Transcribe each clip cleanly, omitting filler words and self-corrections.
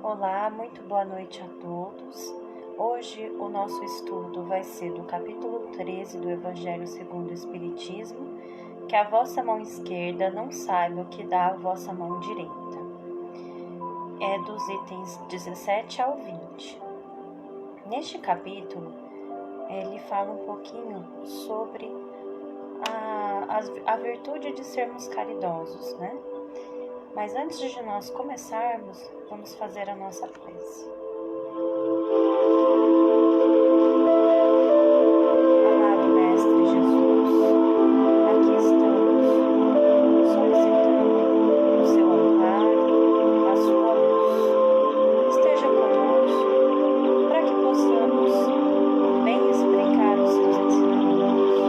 Olá, muito boa noite a todos. Hoje o nosso estudo vai ser do capítulo 13 do Evangelho segundo o Espiritismo, que a vossa mão esquerda não saiba o que dá a vossa mão direita. É dos itens 17 ao 20. Neste capítulo, ele fala um pouquinho sobre a virtude de sermos caridosos, né? Mas antes de nós começarmos, vamos fazer a nossa prece. Amado Mestre Jesus, aqui estamos, solicitando o seu amparo, a sua luz. Esteja conosco para que possamos bem explicar os seus ensinamentos.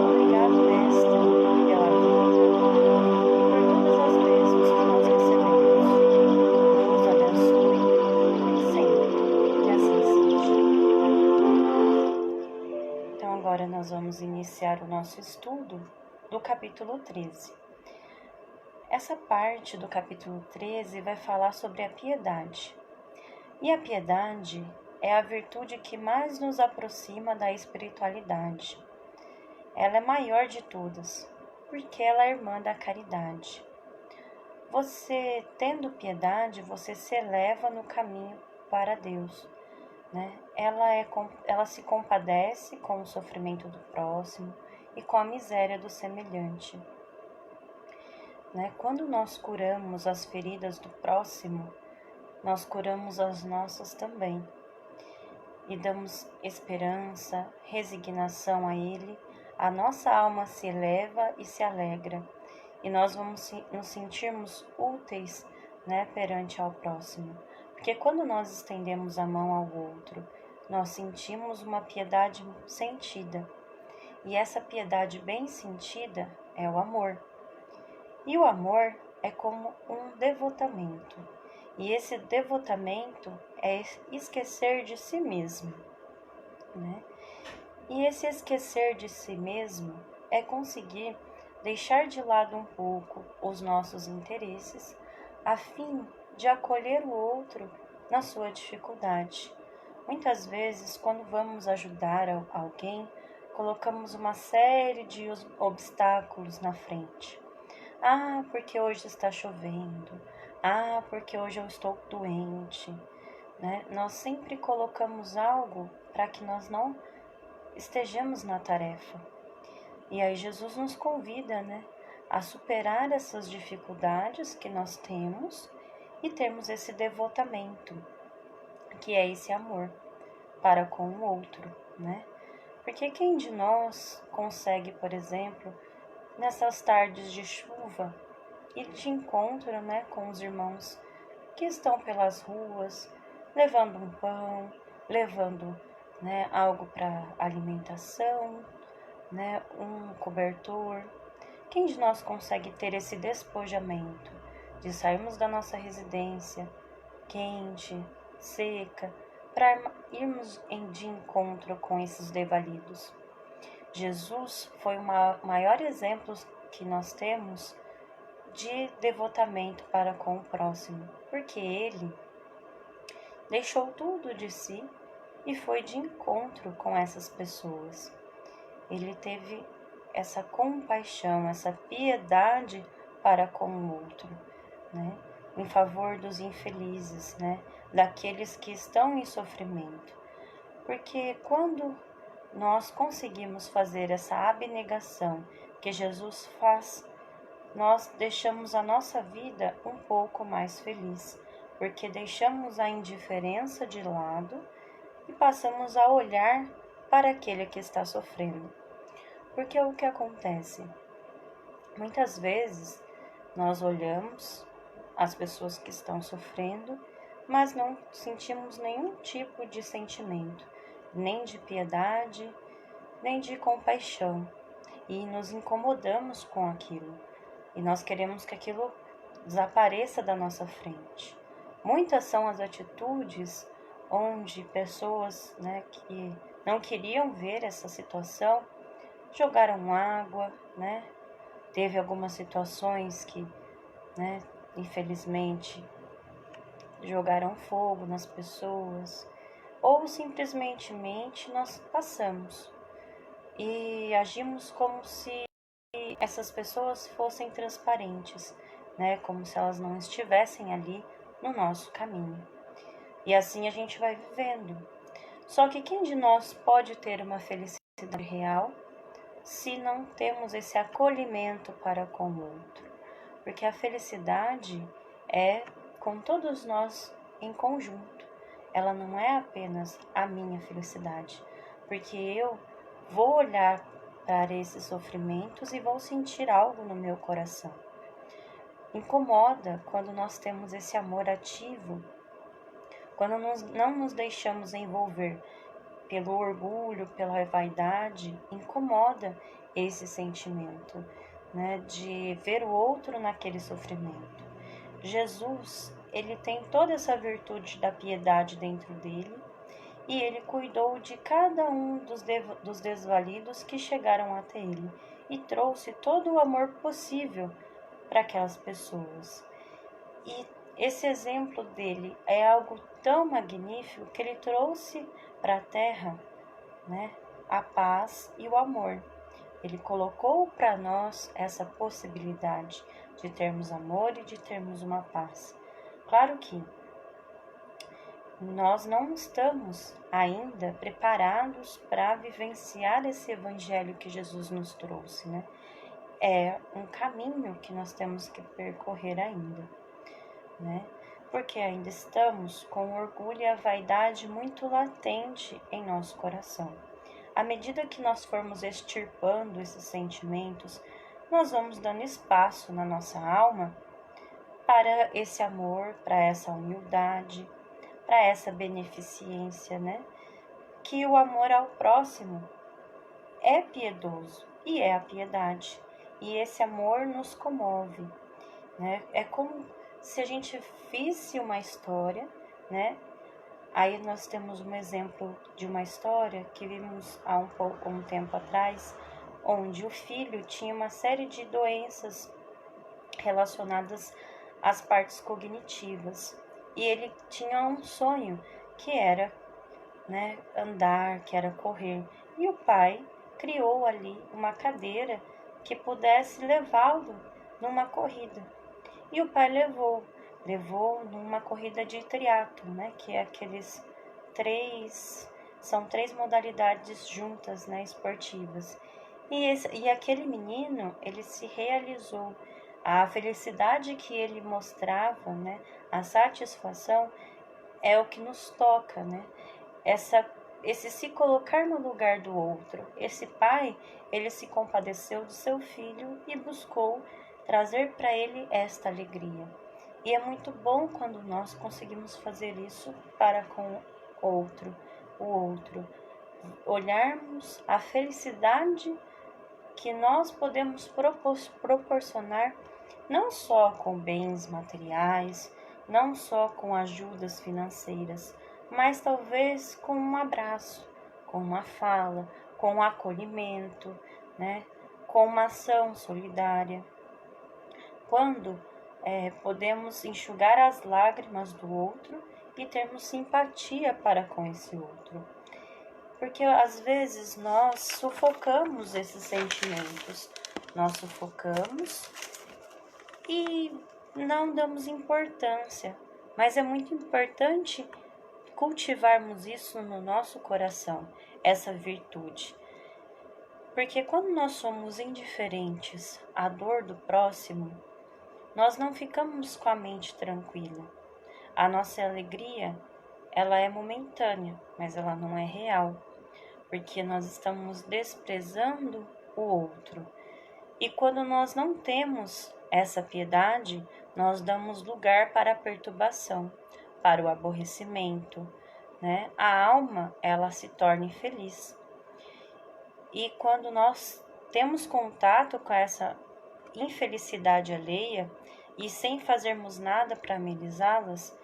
Obrigado, Mestre, pela vida e por todas as bênçãos que nós recebemos. Nos abençoe sempre, que assim seja. Então agora nós vamos iniciar o nosso estudo do capítulo 13. Essa parte do capítulo 13 vai falar sobre a piedade. E a piedade é a virtude que mais nos aproxima da espiritualidade. Ela é maior de todas, porque ela é irmã da caridade. Você, tendo piedade, você se eleva no caminho para Deus, né? Ela se compadece com o sofrimento do próximo e com a miséria do semelhante, né? Quando nós curamos as feridas do próximo, nós curamos as nossas também e damos esperança, resignação a ele. A nossa alma se eleva e se alegra, e nós vamos nos sentirmos úteis, né, perante ao próximo. Porque quando nós estendemos a mão ao outro, nós sentimos uma piedade sentida. E essa piedade bem sentida é o amor. E o amor é como um devotamento. E esse devotamento é esquecer de si mesmo, né? E esse esquecer de si mesmo é conseguir deixar de lado um pouco os nossos interesses, a fim de acolher o outro na sua dificuldade. Muitas vezes, quando vamos ajudar alguém, colocamos uma série de obstáculos na frente. Ah, porque hoje está chovendo. Ah, porque hoje eu estou doente, né? Nós sempre colocamos algo para que nós não estejamos na tarefa. E aí Jesus nos convida, né, a superar essas dificuldades que nós temos e termos esse devotamento, que é esse amor para com o outro, né? Porque quem de nós consegue, por exemplo, nessas tardes de chuva, ir de encontro, né, com os irmãos que estão pelas ruas, levando um pão, levando, né, algo para alimentação, né, um cobertor. Quem de nós consegue ter esse despojamento de sairmos da nossa residência quente, seca, para irmos de encontro com esses desvalidos? Jesus foi o maior exemplo que nós temos de devotamento para com o próximo, porque ele deixou tudo de si e foi de encontro com essas pessoas. Ele teve essa compaixão, essa piedade para com o outro, né? Em favor dos infelizes, né? Daqueles que estão em sofrimento. Porque quando nós conseguimos fazer essa abnegação que Jesus faz, nós deixamos a nossa vida um pouco mais feliz, porque deixamos a indiferença de lado e passamos a olhar para aquele que está sofrendo. Porque o que acontece? Muitas vezes nós olhamos as pessoas que estão sofrendo, mas não sentimos nenhum tipo de sentimento, nem de piedade, nem de compaixão, e nos incomodamos com aquilo, e nós queremos que aquilo desapareça da nossa frente. Muitas são as atitudes onde pessoas, né, que não queriam ver essa situação, jogaram água, né? Teve algumas situações que, né, infelizmente, jogaram fogo nas pessoas, ou simplesmente nós passamos e agimos como se essas pessoas fossem transparentes, né? Como se elas não estivessem ali no nosso caminho. E assim a gente vai vivendo. Só que quem de nós pode ter uma felicidade real se não temos esse acolhimento para com o outro? Porque a felicidade é com todos nós em conjunto. Ela não é apenas a minha felicidade, porque eu vou olhar para esses sofrimentos e vou sentir algo no meu coração. Incomoda quando nós temos esse amor ativo, quando nós não nos deixamos envolver pelo orgulho, pela vaidade. Incomoda esse sentimento, né, de ver o outro naquele sofrimento. Jesus, ele tem toda essa virtude da piedade dentro dele, e ele cuidou de cada um dos desvalidos que chegaram até ele e trouxe todo o amor possível para aquelas pessoas. E esse exemplo dele é algo tão magnífico que ele trouxe para a terra, né, a paz e o amor. Ele colocou para nós essa possibilidade de termos amor e de termos uma paz. Claro que nós não estamos ainda preparados para vivenciar esse evangelho que Jesus nos trouxe, né? É um caminho que nós temos que percorrer ainda, né? Porque ainda estamos com o orgulho e a vaidade muito latente em nosso coração. À medida que nós formos extirpando esses sentimentos, nós vamos dando espaço na nossa alma para esse amor, para essa humildade, para essa beneficência, né? Que o amor ao próximo é piedoso e é a piedade. E esse amor nos comove, né? É como se a gente visse uma história, né? Aí nós temos um exemplo de uma história que vimos há um tempo atrás, onde o filho tinha uma série de doenças relacionadas às partes cognitivas. E ele tinha um sonho que era, né, andar, que era correr. E o pai criou ali uma cadeira que pudesse levá-lo numa corrida. E o pai levou numa corrida de triatlo, né, que é são três modalidades juntas, né, esportivas. E aquele menino, ele se realizou. A felicidade que ele mostrava, né, a satisfação é o que nos toca, né? Esse se colocar no lugar do outro. Esse pai, ele se compadeceu do seu filho e buscou trazer para ele esta alegria. E é muito bom quando nós conseguimos fazer isso para com o outro. Olharmos a felicidade que nós podemos proporcionar não só com bens materiais, não só com ajudas financeiras, mas talvez com um abraço, com uma fala, com um acolhimento, né? Com uma ação solidária. Quando podemos enxugar as lágrimas do outro e termos simpatia para com esse outro. Porque às vezes nós sufocamos esses sentimentos, nós sufocamos e não damos importância, mas é muito importante cultivarmos isso no nosso coração, essa virtude. Porque quando nós somos indiferentes à dor do próximo, nós não ficamos com a mente tranquila. A nossa alegria, ela é momentânea, mas ela não é real, porque nós estamos desprezando o outro. E quando nós não temos essa piedade, nós damos lugar para a perturbação, para o aborrecimento, né? A alma, ela se torna infeliz. E quando nós temos contato com essa infelicidade alheia e sem fazermos nada para amenizá-las,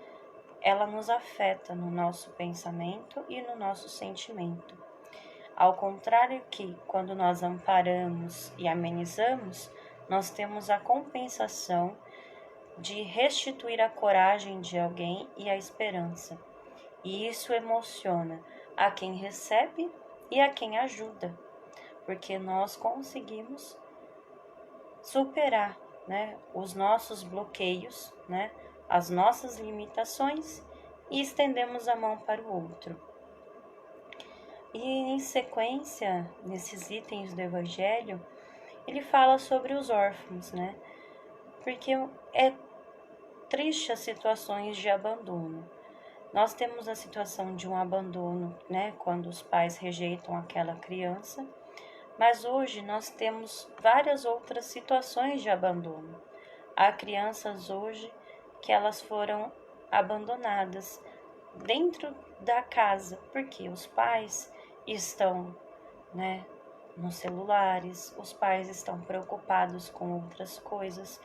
ela nos afeta no nosso pensamento e no nosso sentimento. Ao contrário que, quando nós amparamos e amenizamos, nós temos a compensação de restituir a coragem de alguém e a esperança. E isso emociona a quem recebe e a quem ajuda, porque nós conseguimos superar, né, os nossos bloqueios, né, as nossas limitações e estendemos a mão para o outro. E em sequência, nesses itens do Evangelho, ele fala sobre os órfãos, né? Porque é triste as situações de abandono. Nós temos a situação de um abandono, né? Quando os pais rejeitam aquela criança, mas hoje nós temos várias outras situações de abandono. Há crianças hoje que elas foram abandonadas dentro da casa, porque os pais estão, né, nos celulares, os pais estão preocupados com outras coisas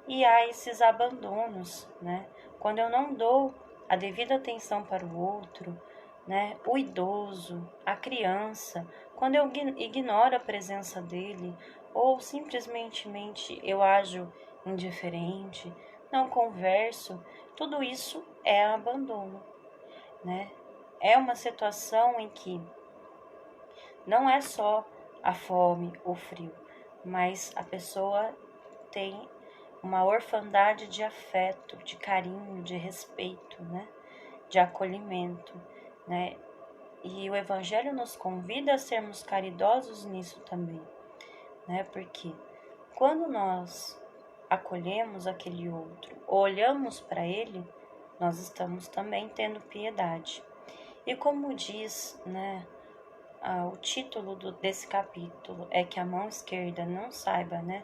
e há esses abandonos, né? Quando eu não dou a devida atenção para o outro, né, o idoso, a criança, quando eu ignoro a presença dele ou simplesmente eu ajo indiferente, não converso, tudo isso é abandono, né? É uma situação em que não é só a fome, o frio, mas a pessoa tem uma orfandade de afeto, de carinho, de respeito, né? De acolhimento, né? E o Evangelho nos convida a sermos caridosos nisso também, né? Porque quando nós acolhemos aquele outro, olhamos para ele, nós estamos também tendo piedade. E como diz, né, o título desse capítulo é que a mão esquerda não saiba, né,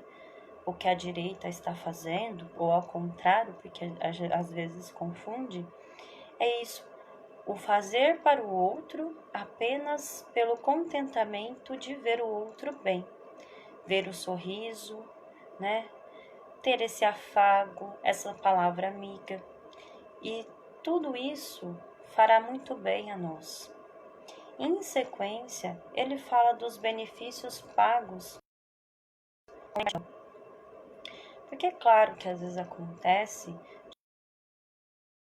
o que a direita está fazendo, ou ao contrário, porque às vezes confunde, é isso, o fazer para o outro apenas pelo contentamento de ver o outro bem, ver o sorriso, né, ter esse afago, essa palavra amiga, e tudo isso fará muito bem a nós. Em sequência, ele fala dos benefícios pagos. Porque é claro que às vezes acontece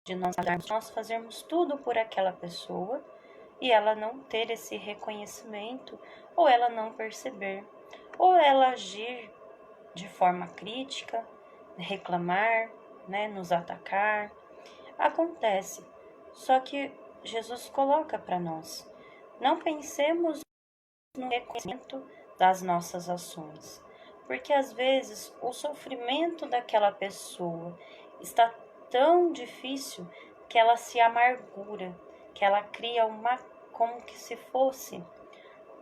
de nós fazermos tudo por aquela pessoa e ela não ter esse reconhecimento, ou ela não perceber, ou ela agir de forma crítica, reclamar, né, nos atacar. Acontece, só que Jesus coloca para nós, não pensemos no reconhecimento das nossas ações, porque às vezes o sofrimento daquela pessoa está tão difícil que ela se amargura, que ela cria como que se fosse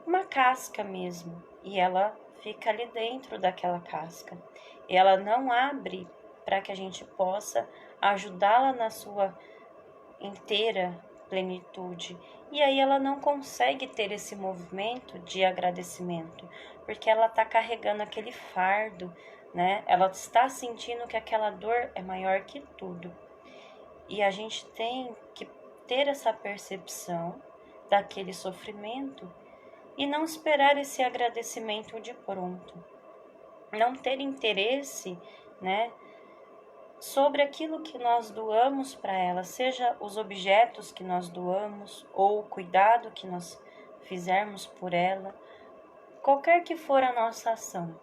uma casca mesmo, e ela fica ali dentro daquela casca. E ela não abre para que a gente possa ajudá-la na sua inteira plenitude. E aí ela não consegue ter esse movimento de agradecimento, porque ela está carregando aquele fardo, né? Ela está sentindo que aquela dor é maior que tudo. E a gente tem que ter essa percepção daquele sofrimento e não esperar esse agradecimento de pronto. Não ter interesse, né, sobre aquilo que nós doamos para ela, seja os objetos que nós doamos ou o cuidado que nós fizermos por ela, qualquer que for a nossa ação.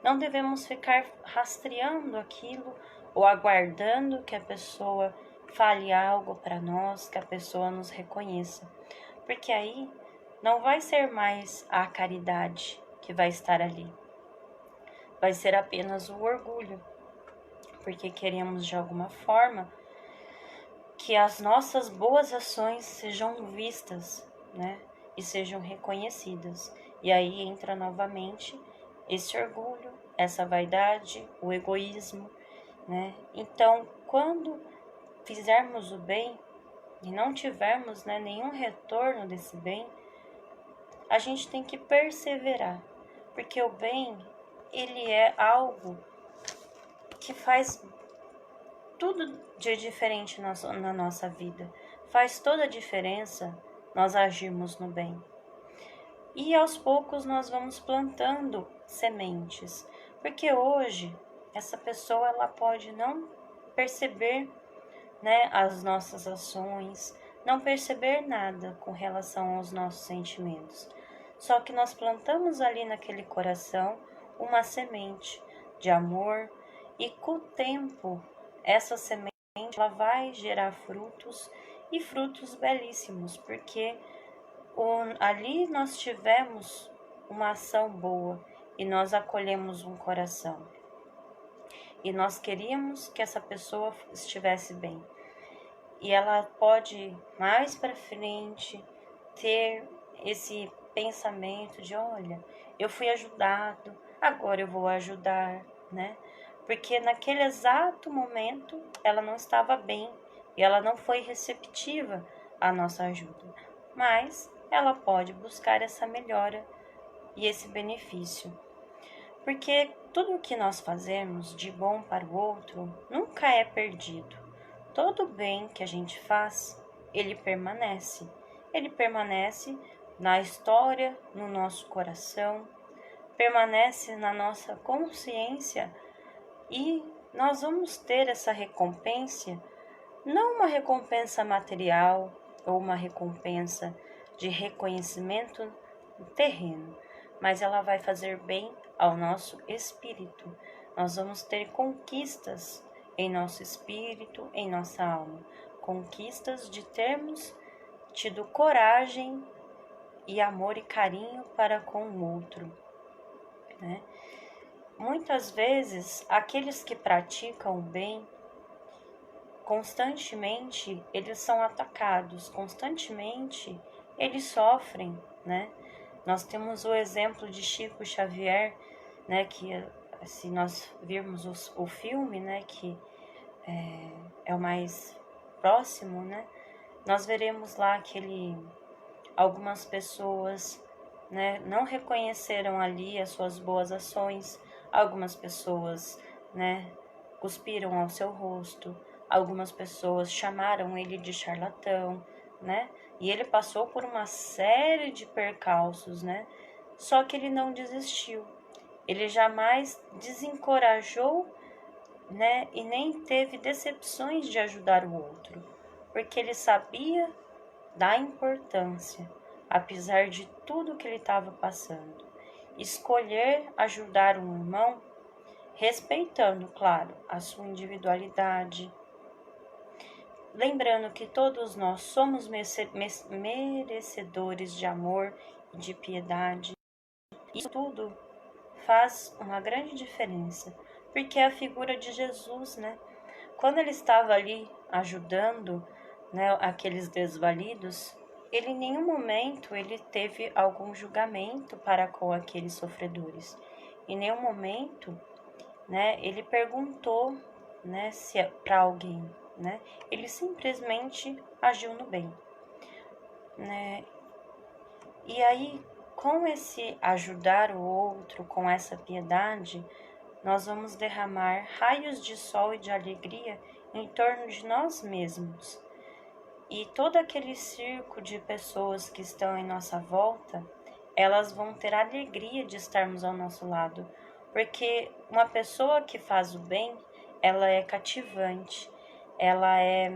Não devemos ficar rastreando aquilo ou aguardando que a pessoa fale algo para nós, que a pessoa nos reconheça, porque aí não vai ser mais a caridade que vai estar ali, vai ser apenas o orgulho, porque queremos de alguma forma que as nossas boas ações sejam vistas, né, e sejam reconhecidas. E aí entra novamente esse orgulho, essa vaidade, o egoísmo, né? Então, quando fizermos o bem e não tivermos, né, nenhum retorno desse bem, a gente tem que perseverar, porque o bem, ele é algo que faz tudo de diferente na nossa vida. Faz toda a diferença nós agirmos no bem. E aos poucos nós vamos plantando sementes, porque hoje essa pessoa ela pode não perceber, né, as nossas ações, não perceber nada com relação aos nossos sentimentos. Só que nós plantamos ali naquele coração uma semente de amor e com o tempo essa semente ela vai gerar frutos e frutos belíssimos, porque ali nós tivemos uma ação boa e nós acolhemos um coração. E nós queríamos que essa pessoa estivesse bem. E ela pode mais para frente ter esse pensamento de, olha, eu fui ajudado, agora eu vou ajudar, né? Porque naquele exato momento ela não estava bem e ela não foi receptiva à nossa ajuda. Mas ela pode buscar essa melhora e esse benefício. Porque tudo o que nós fazemos de bom para o outro nunca é perdido. Todo bem que a gente faz, ele permanece. Ele permanece na história, no nosso coração, permanece na nossa consciência e nós vamos ter essa recompensa, não uma recompensa material ou uma recompensa de reconhecimento terreno, mas ela vai fazer bem ao nosso espírito. Nós vamos ter conquistas em nosso espírito, em nossa alma, conquistas de termos tido coragem e amor e carinho para com o outro, né? Muitas vezes, aqueles que praticam o bem, constantemente eles são atacados, constantemente eles sofrem, né? Nós temos o exemplo de Chico Xavier, né, que se nós virmos o filme, né, que é o mais próximo, né, nós veremos lá que algumas pessoas, né, não reconheceram ali as suas boas ações, algumas pessoas, né, cuspiram ao seu rosto, algumas pessoas chamaram ele de charlatão, né, e ele passou por uma série de percalços, né, só que ele não desistiu, ele jamais desencorajou, né, e nem teve decepções de ajudar o outro, porque ele sabia da importância, apesar de tudo que ele estava passando, escolher ajudar um irmão, respeitando, claro, a sua individualidade, lembrando que todos nós somos merecedores de amor e de piedade. Isso tudo faz uma grande diferença, porque é a figura de Jesus, né? Quando ele estava ali ajudando, né, aqueles desvalidos, ele em nenhum momento ele teve algum julgamento para com aqueles sofredores. Em nenhum momento, né, ele perguntou, né, se para alguém, né? Ele simplesmente agiu no bem, né? E aí, com esse ajudar o outro, com essa piedade, nós vamos derramar raios de sol e de alegria em torno de nós mesmos. E todo aquele circo de pessoas que estão em nossa volta, elas vão ter a alegria de estarmos ao nosso lado, porque uma pessoa que faz o bem, ela é cativante, ela é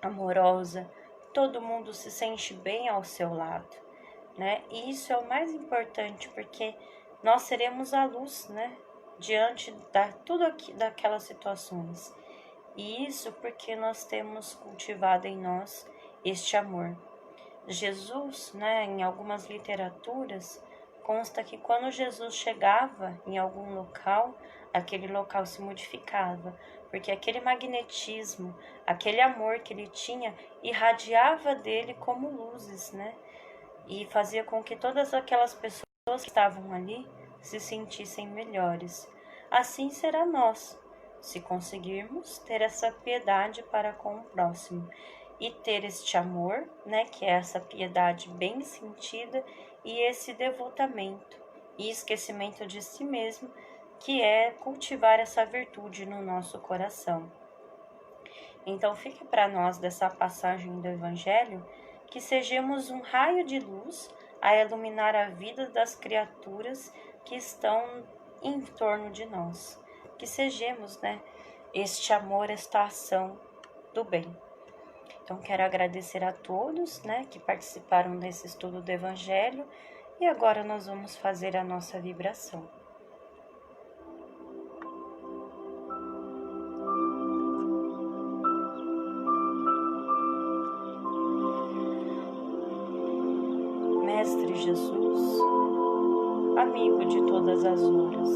amorosa, todo mundo se sente bem ao seu lado, né? E isso é o mais importante, porque nós seremos a luz, né? Diante de tudo daquelas situações. E isso porque nós temos cultivado em nós este amor. Jesus, né, em algumas literaturas, consta que quando Jesus chegava em algum local, aquele local se modificava, porque aquele magnetismo, aquele amor que ele tinha, irradiava dele como luzes, né? E fazia com que todas aquelas pessoas que estavam ali se sentissem melhores. Assim será nós, se conseguirmos ter essa piedade para com o próximo e ter este amor, né, que é essa piedade bem sentida e esse devotamento e esquecimento de si mesmo, que é cultivar essa virtude no nosso coração. Então fique para nós dessa passagem do Evangelho que sejamos um raio de luz a iluminar a vida das criaturas que estão em torno de nós. que sejamos, este amor, esta ação do bem. Então, quero agradecer a todos, que participaram desse estudo do Evangelho, e agora nós vamos fazer a nossa vibração. Mestre Jesus, amigo de todas as horas,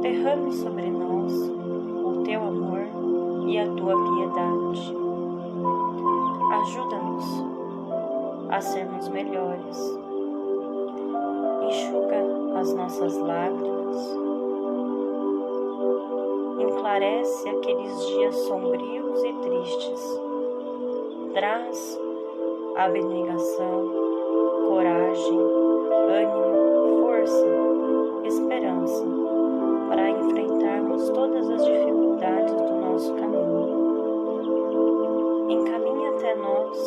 derrame sobre nós o teu amor e a tua piedade. Ajuda-nos a sermos melhores. Enxuga as nossas lágrimas. Enclarece aqueles dias sombrios e tristes. Traz abnegação, coragem, ânimo, força, esperança para enfrentarmos todas as dificuldades do nosso caminho. Encaminhe até nós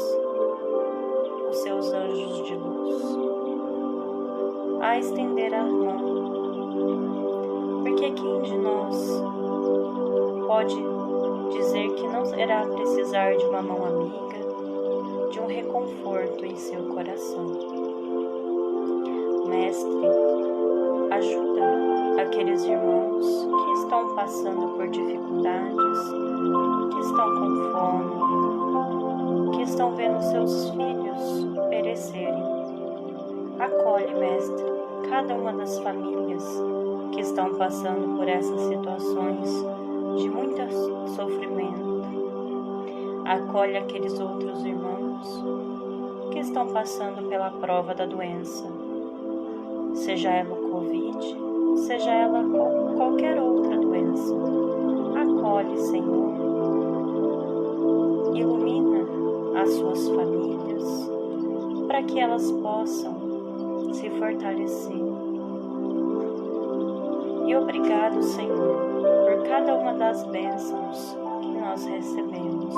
os seus anjos de luz a estender a mão, porque quem de nós pode dizer que não irá precisar de uma mão amiga, de um reconforto em seu coração? Mestre, ajuda aqueles irmãos que estão passando por dificuldades, que estão com fome, que estão vendo seus filhos perecerem. Acolhe, Mestre, cada uma das famílias que estão passando por essas situações de muito sofrimento. Acolhe aqueles outros irmãos que estão passando pela prova da doença, seja ela o Covid, seja ela qualquer outra doença. Acolhe, Senhor, ilumina as suas famílias para que elas possam se fortalecer. E obrigado, Senhor, por cada uma das bênçãos que nós recebemos.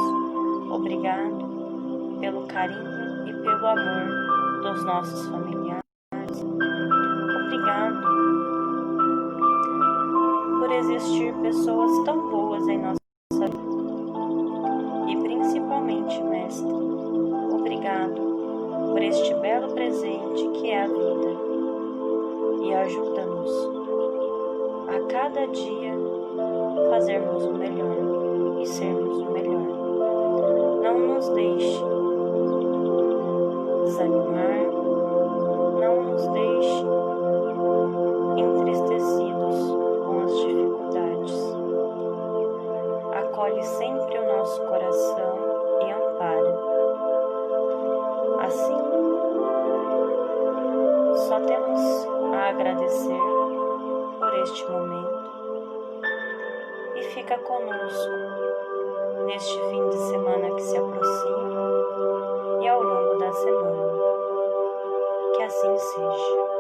Obrigado pelo carinho e pelo amor dos nossos familiares. Obrigado por existir pessoas tão boas em nossa vida. E principalmente, Mestre, obrigado por este belo presente que é a vida. E ajuda-nos a cada dia fazermos o melhor e sermos o melhor. Não nos deixe desanimar, não nos deixe entristecidos com as dificuldades. Acolhe sempre o nosso coração e ampara. Assim, só temos a agradecer por este momento e fica conosco neste fim de semana que se aproxima e ao longo da semana. Que assim seja.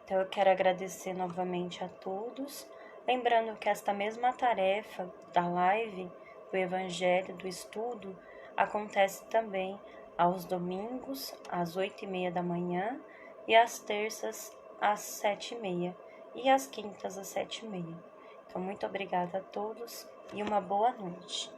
Então eu quero agradecer novamente a todos, lembrando que esta mesma tarefa da live, do Evangelho, do estudo, acontece também aos domingos, às 8h30 da manhã, e às terças, às 7h30, e às quintas, às 7h30. Então, muito obrigada a todos e uma boa noite.